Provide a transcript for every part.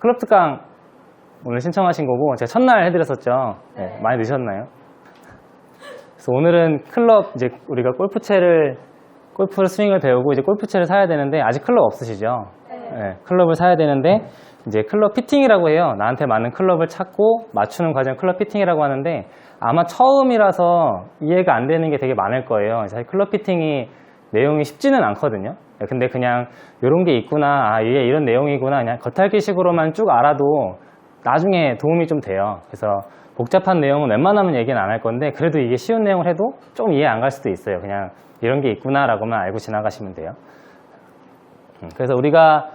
클럽 특강 오늘 신청하신 거고, 제가 첫날 해드렸었죠. 네, 많이 늦으셨나요? 그래서 오늘은 클럽, 이제 우리가 골프 스윙을 배우고 이제 골프채를 사야 되는데, 아직 클럽 없으시죠? 네, 클럽을 사야 되는데, 이제 클럽 피팅이라고 해요. 나한테 맞는 클럽을 찾고 맞추는 과정 클럽 피팅이라고 하는데, 아마 처음이라서 이해가 안 되는 게 되게 많을 거예요. 사실 클럽 피팅이 내용이 쉽지는 않거든요. 근데 그냥 이런 게 있구나, 이게 이런 내용이구나, 그냥 겉핥기식으로만 쭉 알아도 나중에 도움이 좀 돼요. 그래서 복잡한 내용은 웬만하면 얘기는 안 할 건데, 그래도 이게 쉬운 내용을 해도 좀 이해 안 갈 수도 있어요. 그냥 이런 게 있구나 라고만 알고 지나가시면 돼요. 그래서 우리가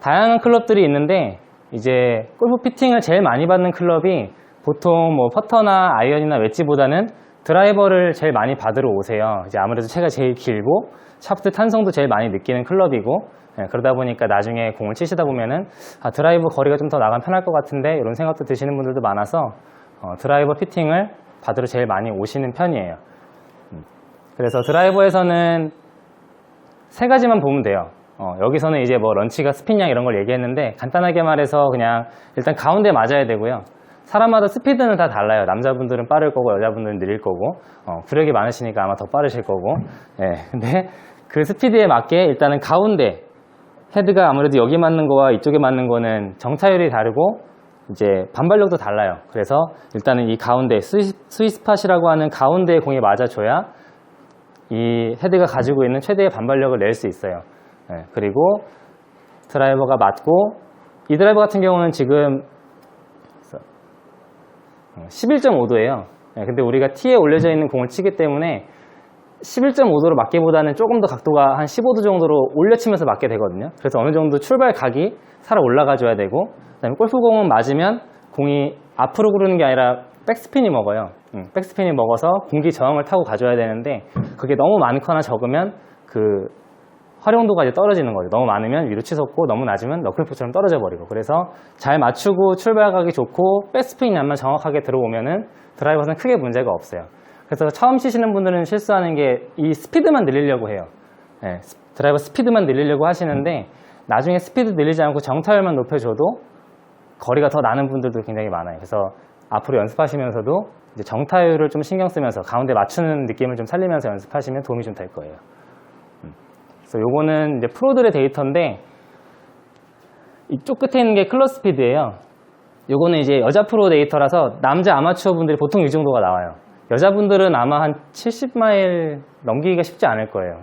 다양한 클럽들이 있는데, 이제 골프 피팅을 제일 많이 받는 클럽이 보통 뭐 퍼터나 아이언이나 웨지보다는 드라이버를 제일 많이 받으러 오세요. 이제 아무래도 채가 제일 길고 샤프트 탄성도 제일 많이 느끼는 클럽이고, 그러다 보니까 나중에 공을 치시다 보면은 드라이버 거리가 좀 더 나가면 편할 것 같은데, 이런 생각도 드시는 분들도 많아서 드라이버 피팅을 받으러 제일 많이 오시는 편이에요. 그래서 드라이버에서는 세 가지만 보면 돼요. 여기서는 이제 뭐 런치가 스핀량 이런 걸 얘기했는데, 간단하게 말해서 그냥 일단 가운데 맞아야 되고요. 사람마다 스피드는 다 달라요. 남자분들은 빠를 거고 여자분들은 느릴 거고, 구력이 많으시니까 아마 더 빠르실 거고. 근데 그 스피드에 맞게 일단은 가운데 헤드가 아무래도 여기 맞는 거와 이쪽에 맞는 거는 정타율이 다르고 이제 반발력도 달라요. 그래서 일단은 이 가운데 스윗스팟이라고 하는 가운데에 공이 맞아줘야 이 헤드가 가지고 있는 최대의 반발력을 낼 수 있어요. 그리고 드라이버가 맞고, 이 드라이버 같은 경우는 지금 11.5도예요. 근데 우리가 티에 올려져 있는 공을 치기 때문에 11.5도로 맞기보다는 조금 더 각도가 한 15도 정도로 올려치면서 맞게 되거든요. 그래서 어느 정도 출발 각이 살아 올라가 줘야 되고, 그다음에 골프공은 맞으면 공이 앞으로 구르는 게 아니라 백스핀이 먹어요. 백스핀이 먹어서 공기 저항을 타고 가줘야 되는데, 그게 너무 많거나 적으면 그 활용도가 이제 떨어지는 거죠. 너무 많으면 위로 치솟고, 너무 낮으면 너클포처럼 떨어져 버리고. 그래서 잘 맞추고 출발각이 좋고 백스핀만 정확하게 들어오면은 드라이버는 크게 문제가 없어요. 그래서 처음 치시는 분들은 실수하는 게 이 스피드만 늘리려고 해요. 드라이버 스피드만 늘리려고 하시는데, 나중에 스피드 늘리지 않고 정타율만 높여줘도 거리가 더 나는 분들도 굉장히 많아요. 그래서 앞으로 연습하시면서도 이제 정타율을 좀 신경 쓰면서 가운데 맞추는 느낌을 좀 살리면서 연습하시면 도움이 좀 될 거예요. 그래서 요거는 이제 프로들의 데이터인데, 이쪽 끝에 있는 게 클럽 스피드예요. 요거는 이제 여자 프로 데이터라서 남자 아마추어 분들이 보통 이 정도가 나와요. 여자분들은 아마 한 70마일 넘기기가 쉽지 않을 거예요.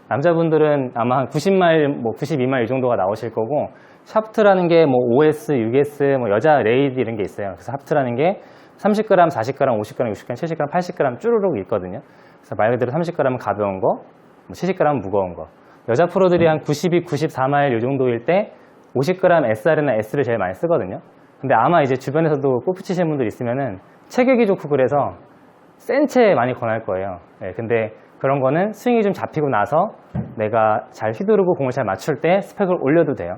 남자분들은 아마 한 90마일, 뭐 92마일 이 정도가 나오실 거고, 샤프트라는 게 뭐 OS, 6S, 뭐 여자 레이드 이런 게 있어요. 그래서 샤프트라는 게 30g, 40g, 50g, 60g, 70g, 80g 쭈루룩 있거든요. 그래서 말 그대로 30g은 가벼운 거, 70g은 무거운 거. 여자 프로들이 한 92, 94마일 이 정도일 때 50g SR이나 S를 제일 많이 쓰거든요. 근데 아마 이제 주변에서도 골프 치시는 분들 있으면은 체격이 좋고 그래서 센 채 많이 권할 거예요. 근데 그런 거는 스윙이 좀 잡히고 나서 내가 잘 휘두르고 공을 잘 맞출 때 스펙을 올려도 돼요.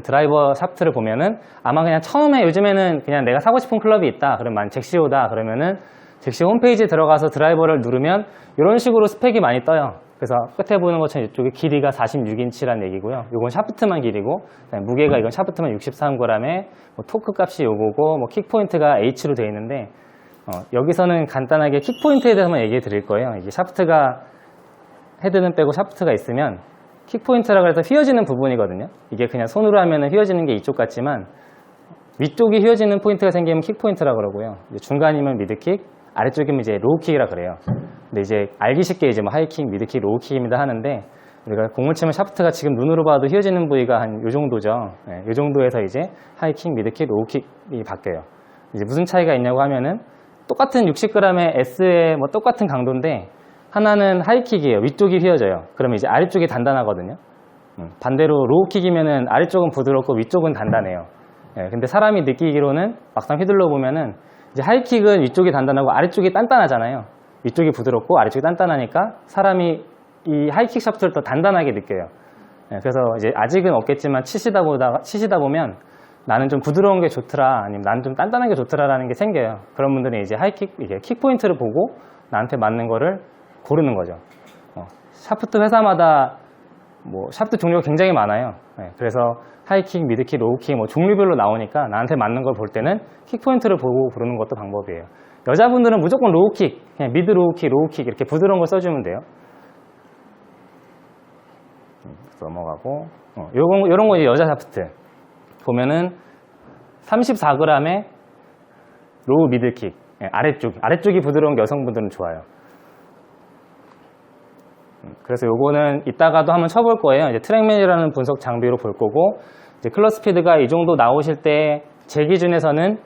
드라이버 샤프트를 보면은 아마 그냥 처음에, 요즘에는 그냥 내가 사고 싶은 클럽이 있다, 그러면 잭시오다 그러면은 잭시오 홈페이지에 들어가서 드라이버를 누르면 이런 식으로 스펙이 많이 떠요. 그래서 끝에 보는 것처럼 이쪽에 길이가 46인치라는 얘기고요. 이건 샤프트만 길이고, 무게가 이건 샤프트만 63g에 뭐 토크 값이 요거고, 뭐 킥포인트가 H로 되어 있는데, 여기서는 간단하게 킥포인트에 대해서만 얘기해 드릴 거예요. 이게 샤프트가, 헤드는 빼고 샤프트가 있으면 킥포인트라고 해서 휘어지는 부분이거든요. 이게 그냥 손으로 하면 휘어지는 게 이쪽 같지만, 위쪽이 휘어지는 포인트가 생기면 킥포인트라고 그러고요. 중간이면 미드킥, 아래쪽이면 이제 로우킥이라 그래요. 근데 이제 알기 쉽게 이제 뭐 하이킥, 미드킥, 로우킥입니다 하는데, 우리가 공을 치면 샤프트가 지금 눈으로 봐도 휘어지는 부위가 한 요 정도죠. 요 정도에서 이제 하이킥, 미드킥, 로우킥이 바뀌어요. 이제 무슨 차이가 있냐고 하면은, 똑같은 60g의 S의 뭐 똑같은 강도인데, 하나는 하이킥이에요. 위쪽이 휘어져요. 그러면 이제 아래쪽이 단단하거든요. 반대로 로우킥이면은 아래쪽은 부드럽고 위쪽은 단단해요. 근데 사람이 느끼기로는 막상 휘둘러 보면은 이제 하이킥은 위쪽이 단단하고 아래쪽이 단단하잖아요. 위쪽이 부드럽고 아래쪽이 단단하니까 사람이 이 하이킥 샤프트를 더 단단하게 느껴요. 그래서 이제 아직은 없겠지만 치시다 보면 나는 좀 부드러운 게 좋더라, 아니면 나는 좀 단단한 게 좋더라라는 게 생겨요. 그런 분들은 이제 하이킥, 이게 킥 포인트를 보고 나한테 맞는 거를 고르는 거죠. 샤프트 회사마다 뭐 샤프트 종류가 굉장히 많아요. 네, 그래서 하이킥, 미드킥, 로우킥 뭐 종류별로 나오니까 나한테 맞는 걸 볼 때는 킥 포인트를 보고 부르는 것도 방법이에요. 여자분들은 무조건 로우킥, 그냥 미드 로우킥, 로우킥 이렇게 부드러운 걸 써주면 돼요. 넘어가고 요런 거 이제 여자 샤프트 보면은 34g의 로우 미들킥, 아래쪽이 부드러운 여성분들은 좋아요. 그래서 요거는 이따가도 한번 쳐볼 거예요. 이제 트랙맨이라는 분석 장비로 볼 거고, 이제 클럽 스피드가 이 정도 나오실 때 제 기준에서는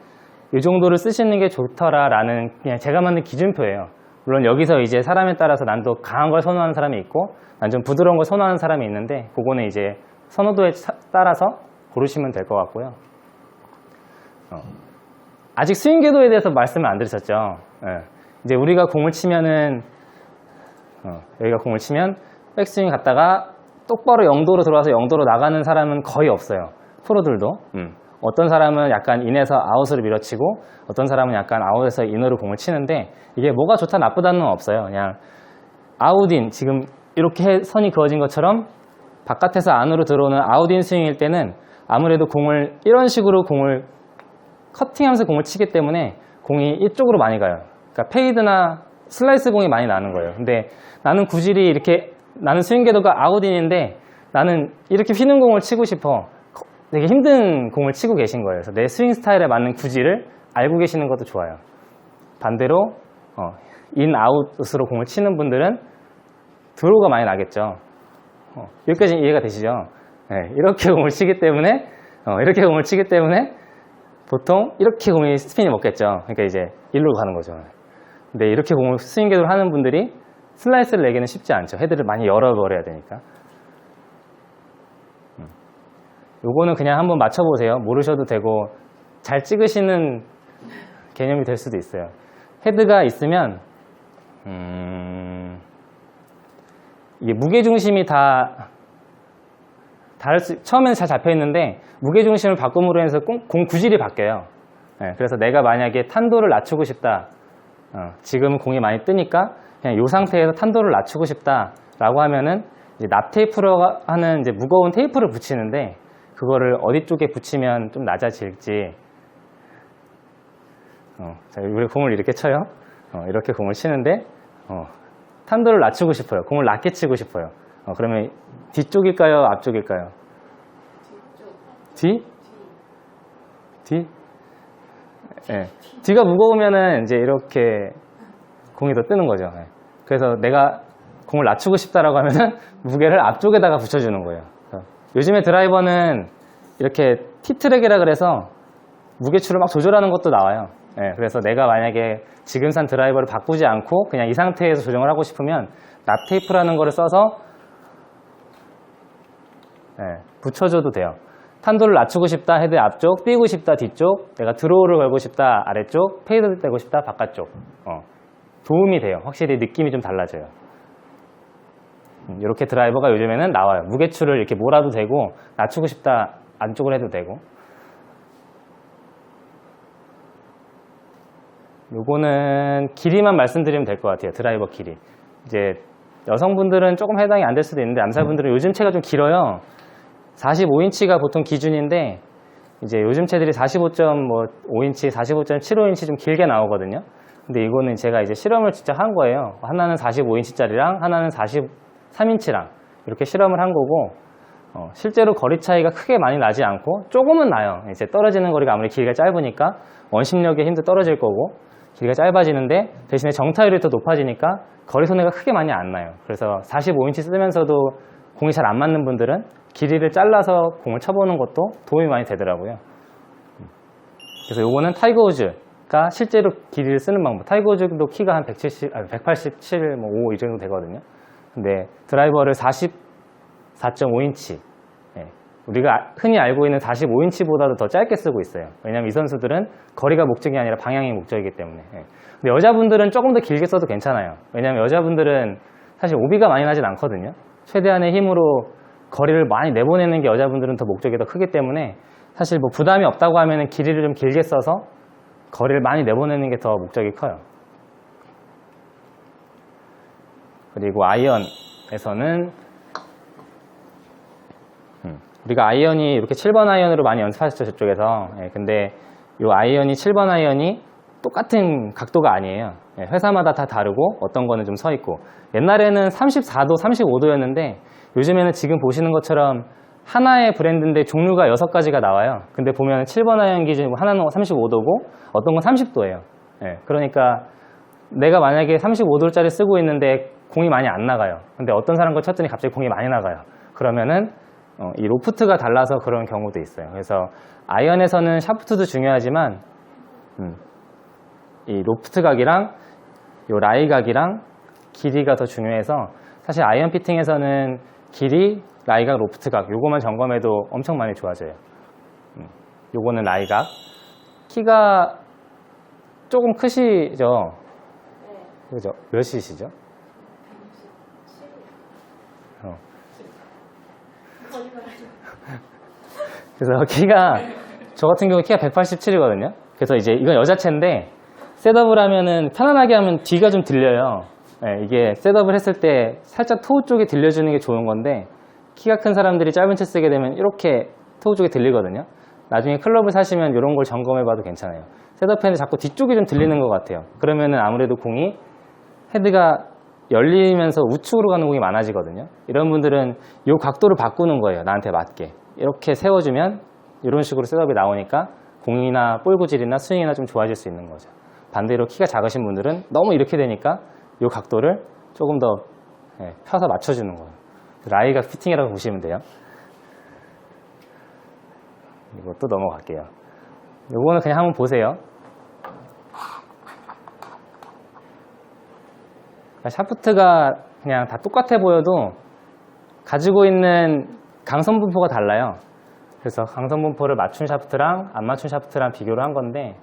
이 정도를 쓰시는 게 좋더라라는 그냥 제가 만든 기준표예요. 물론 여기서 이제 사람에 따라서 난 더 강한 걸 선호하는 사람이 있고, 난 좀 부드러운 걸 선호하는 사람이 있는데, 그거는 이제 선호도에 따라서 고르시면 될 것 같고요. 아직 스윙 궤도에 대해서 말씀을 안 드렸었죠. 이제 우리가 공을 치면은 여기가 공을 치면 백스윙 갔다가 똑바로 0도로 들어와서 0도로 나가는 사람은 거의 없어요. 프로들도. 어떤 사람은 약간 인에서 아웃으로 밀어치고 어떤 사람은 약간 아웃에서 인으로 공을 치는데 이게 뭐가 좋다 나쁘다는 건 없어요. 그냥 아웃인 지금 이렇게 선이 그어진 것처럼 바깥에서 안으로 들어오는 아웃인 스윙일 때는 아무래도 공을 이런 식으로 공을 커팅하면서 공을 치기 때문에 공이 이쪽으로 많이 가요. 그러니까 페이드나 슬라이스 공이 많이 나는 거예요. 근데 나는 구질이 이렇게 나는 스윙 궤도가 아웃인인데 나는 이렇게 휘는 공을 치고 싶어. 되게 힘든 공을 치고 계신 거예요. 그래서 내 스윙 스타일에 맞는 구질을 알고 계시는 것도 좋아요. 반대로 인 아웃으로 공을 치는 분들은 드로우가 많이 나겠죠. 여기까지 이해가 되시죠? 네, 이렇게 공을 치기 때문에 보통 이렇게 공이 스핀이 먹겠죠. 그러니까 이제 일로 가는 거죠. 근데 이렇게 공을 스윙 궤도를 하는 분들이 슬라이스를 내기는 쉽지 않죠. 헤드를 많이 열어버려야 되니까. 요거는 그냥 한번 맞춰보세요. 모르셔도 되고 잘 찍으시는 개념이 될 수도 있어요. 헤드가 있으면 이게 무게중심이 처음에는 잘 잡혀있는데 무게중심을 바꿈으로 해서 공 구질이 바뀌어요. 네, 그래서 내가 만약에 탄도를 낮추고 싶다. 지금은 공이 많이 뜨니까 그냥 이 상태에서 탄도를 낮추고 싶다라고 하면은 이제 납 테이프로 하는 이제 무거운 테이프를 붙이는데 그거를 어디 쪽에 붙이면 좀 낮아질지. 자, 우리 공을 이렇게 쳐요. 이렇게 공을 치는데 탄도를 낮추고 싶어요. 공을 낮게 치고 싶어요. 그러면 뒤쪽일까요? 앞쪽일까요? 뒤? 네. 뒤가 무거우면은 이제 이렇게 공이 더 뜨는 거죠. 네. 그래서 내가 공을 낮추고 싶다라고 하면은 무게를 앞쪽에다가 붙여주는 거예요. 요즘에 드라이버는 이렇게 T트랙이라 그래서 무게추를 막 조절하는 것도 나와요. 네. 그래서 내가 만약에 지금 산 드라이버를 바꾸지 않고 그냥 이 상태에서 조정을 하고 싶으면 납 테이프라는 거를 써서 붙여줘도 돼요. 탄도를 낮추고 싶다, 헤드 앞쪽, 띄고 싶다, 뒤쪽, 내가 드로우를 걸고 싶다, 아래쪽, 페이드 떼고 싶다, 바깥쪽. 도움이 돼요. 확실히 느낌이 좀 달라져요. 이렇게 드라이버가 요즘에는 나와요. 무게추를 이렇게 몰아도 되고, 낮추고 싶다, 안쪽으로 해도 되고. 요거는 길이만 말씀드리면 될 것 같아요. 드라이버 길이. 이제 여성분들은 조금 해당이 안 될 수도 있는데 남자분들은 요즘 채가 좀 길어요. 45인치가 보통 기준인데 이제 요즘 채들이 45.5인치, 45.75인치 좀 길게 나오거든요. 근데 이거는 제가 이제 실험을 진짜 한 거예요. 하나는 45인치짜리랑 하나는 43인치랑 이렇게 실험을 한 거고 실제로 거리 차이가 크게 많이 나지 않고 조금은 나요. 이제 떨어지는 거리가 아무리 길이가 짧으니까 원심력의 힘도 떨어질 거고 길이가 짧아지는데 대신에 정타율이 더 높아지니까 거리 손해가 크게 많이 안 나요. 그래서 45인치 쓰면서도 공이 잘 안 맞는 분들은 길이를 잘라서 공을 쳐보는 것도 도움이 많이 되더라고요. 그래서 요거는 타이거 우즈가 실제로 길이를 쓰는 방법. 타이거 우즈도 키가 한 187, 5 이 정도 되거든요. 근데 드라이버를 44.5인치 우리가 흔히 알고 있는 45인치보다도 더 짧게 쓰고 있어요. 왜냐면 이 선수들은 거리가 목적이 아니라 방향이 목적이기 때문에. 근데 여자분들은 조금 더 길게 써도 괜찮아요. 왜냐면 여자분들은 사실 오비가 많이 나진 않거든요. 최대한의 힘으로 거리를 많이 내보내는 게 여자분들은 더 목적이 더 크기 때문에 사실 뭐 부담이 없다고 하면은 길이를 좀 길게 써서 거리를 많이 내보내는 게 더 목적이 커요. 그리고 아이언에서는 우리가 아이언이 이렇게 7번 아이언으로 많이 연습하셨죠, 저쪽에서. 예, 근데 이 아이언이 7번 아이언이 똑같은 각도가 아니에요. 예, 회사마다 다 다르고 어떤 거는 좀 서 있고. 옛날에는 34도, 35도였는데 요즘에는 지금 보시는 것처럼 하나의 브랜드인데 종류가 6가지가 나와요. 근데 보면 7번 아이언 기준 하나는 35도고 어떤 건 30도예요. 예, 그러니까 내가 만약에 35도짜리 쓰고 있는데 공이 많이 안 나가요. 근데 어떤 사람 거 쳤더니 갑자기 공이 많이 나가요. 그러면은 이 로프트가 달라서 그런 경우도 있어요. 그래서 아이언에서는 샤프트도 중요하지만 이 로프트 각이랑 요 라이 각이랑 길이가 더 중요해서 사실 아이언 피팅에서는 길이, 라이 각, 로프트 각 요거만 점검해도 엄청 많이 좋아져요. 요거는 라이 각. 키가 조금 크시죠? 그죠? 몇이시죠? 그래서 키가 저 같은 경우 키가 187이거든요. 그래서 이제 이건 여자체인데 셋업을 하면은 편안하게 하면 뒤가 좀 들려요. 네, 이게 셋업을 했을 때 살짝 토우 쪽에 들려주는 게 좋은 건데 키가 큰 사람들이 짧은 채 쓰게 되면 이렇게 토우 쪽에 들리거든요. 나중에 클럽을 사시면 이런 걸 점검해봐도 괜찮아요. 셋업했는데 자꾸 뒤쪽이 좀 들리는 것 같아요. 그러면은 아무래도 공이 헤드가 열리면서 우측으로 가는 공이 많아지거든요. 이런 분들은 이 각도를 바꾸는 거예요. 나한테 맞게. 이렇게 세워주면 이런 식으로 셋업이 나오니까 공이나 볼 구질이나 스윙이나 좀 좋아질 수 있는 거죠. 반대로 키가 작으신 분들은 너무 이렇게 되니까 이 각도를 조금 더 펴서 맞춰주는 거예요. 라이가 피팅이라고 보시면 돼요. 이것도 넘어갈게요. 요거는 그냥 한번 보세요. 샤프트가 그냥 다 똑같아 보여도 가지고 있는 강선 분포가 달라요. 그래서 강선 분포를 맞춘 샤프트랑 안 맞춘 샤프트랑 비교를 한 건데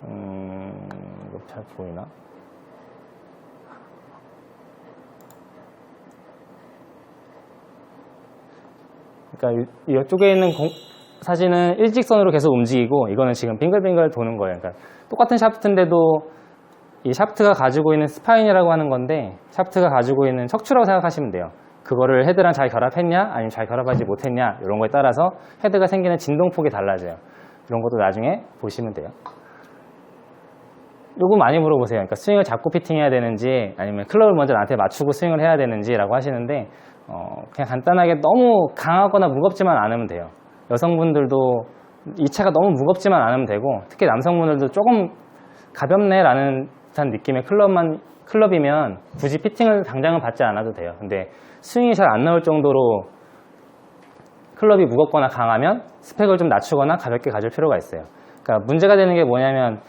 이거 잘 보이나? 그러니까 이쪽에 있는 사진은 일직선으로 계속 움직이고 이거는 지금 빙글빙글 도는 거예요. 그러니까 똑같은 샤프트인데도 이 샤프트가 가지고 있는 스파인이라고 하는 건데 샤프트가 가지고 있는 척추라고 생각하시면 돼요. 그거를 헤드랑 잘 결합했냐 아니면 잘 결합하지 못했냐 이런 거에 따라서 헤드가 생기는 진동폭이 달라져요. 이런 것도 나중에 보시면 돼요. 요거 많이 물어보세요. 그러니까 스윙을 잡고 피팅해야 되는지 아니면 클럽을 먼저 나한테 맞추고 스윙을 해야 되는지라고 하시는데 그냥 간단하게 너무 강하거나 무겁지만 않으면 돼요. 여성분들도 이 차가 너무 무겁지만 않으면 되고 특히 남성분들도 조금 가볍네 라는 듯한 느낌의 클럽이면 굳이 피팅을 당장은 받지 않아도 돼요. 근데 스윙이 잘 안 나올 정도로 클럽이 무겁거나 강하면 스펙을 좀 낮추거나 가볍게 가질 필요가 있어요. 그러니까 문제가 되는 게 뭐냐면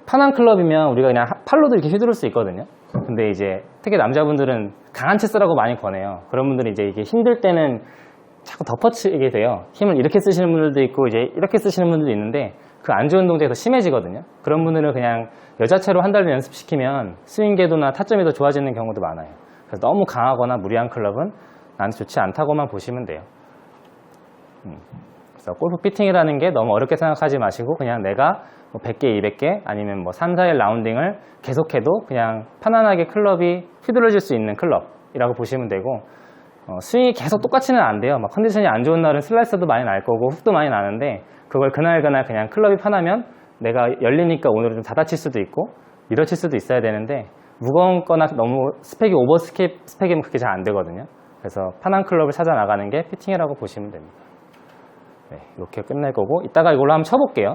편한 클럽이면 우리가 그냥 팔로도 이렇게 휘두를 수 있거든요. 근데 이제 특히 남자분들은 강한 채 쓰라고 많이 권해요. 그런 분들은 이제 이게 힘들 때는 자꾸 덮어치게 돼요. 힘을 이렇게 쓰시는 분들도 있고 이제 이렇게 쓰시는 분들도 있는데 그 안 좋은 동작이 더 심해지거든요. 그런 분들은 그냥 여자체로 한 달 연습시키면 스윙 궤도나 타점이 더 좋아지는 경우도 많아요. 그래서 너무 강하거나 무리한 클럽은 나한테 좋지 않다고만 보시면 돼요. 그래서 골프 피팅이라는 게 너무 어렵게 생각하지 마시고 그냥 내가 뭐 100개, 200개 아니면 뭐 3, 4일 라운딩을 계속해도 그냥 편안하게 클럽이 휘둘러질 수 있는 클럽이라고 보시면 되고 스윙이 계속 똑같이는 안 돼요. 막 컨디션이 안 좋은 날은 슬라이스도 많이 날 거고 훅도 많이 나는데 그걸 그날 그냥 클럽이 편하면 내가 열리니까 오늘은 좀 닫아칠 수도 있고 밀어칠 수도 있어야 되는데 무거운 거나 너무 스펙이 오버 스펙이면 그게 잘 안 되거든요. 그래서 편한 클럽을 찾아 나가는 게 피팅이라고 보시면 됩니다. 네, 이렇게 끝낼 거고 이따가 이걸로 한번 쳐볼게요.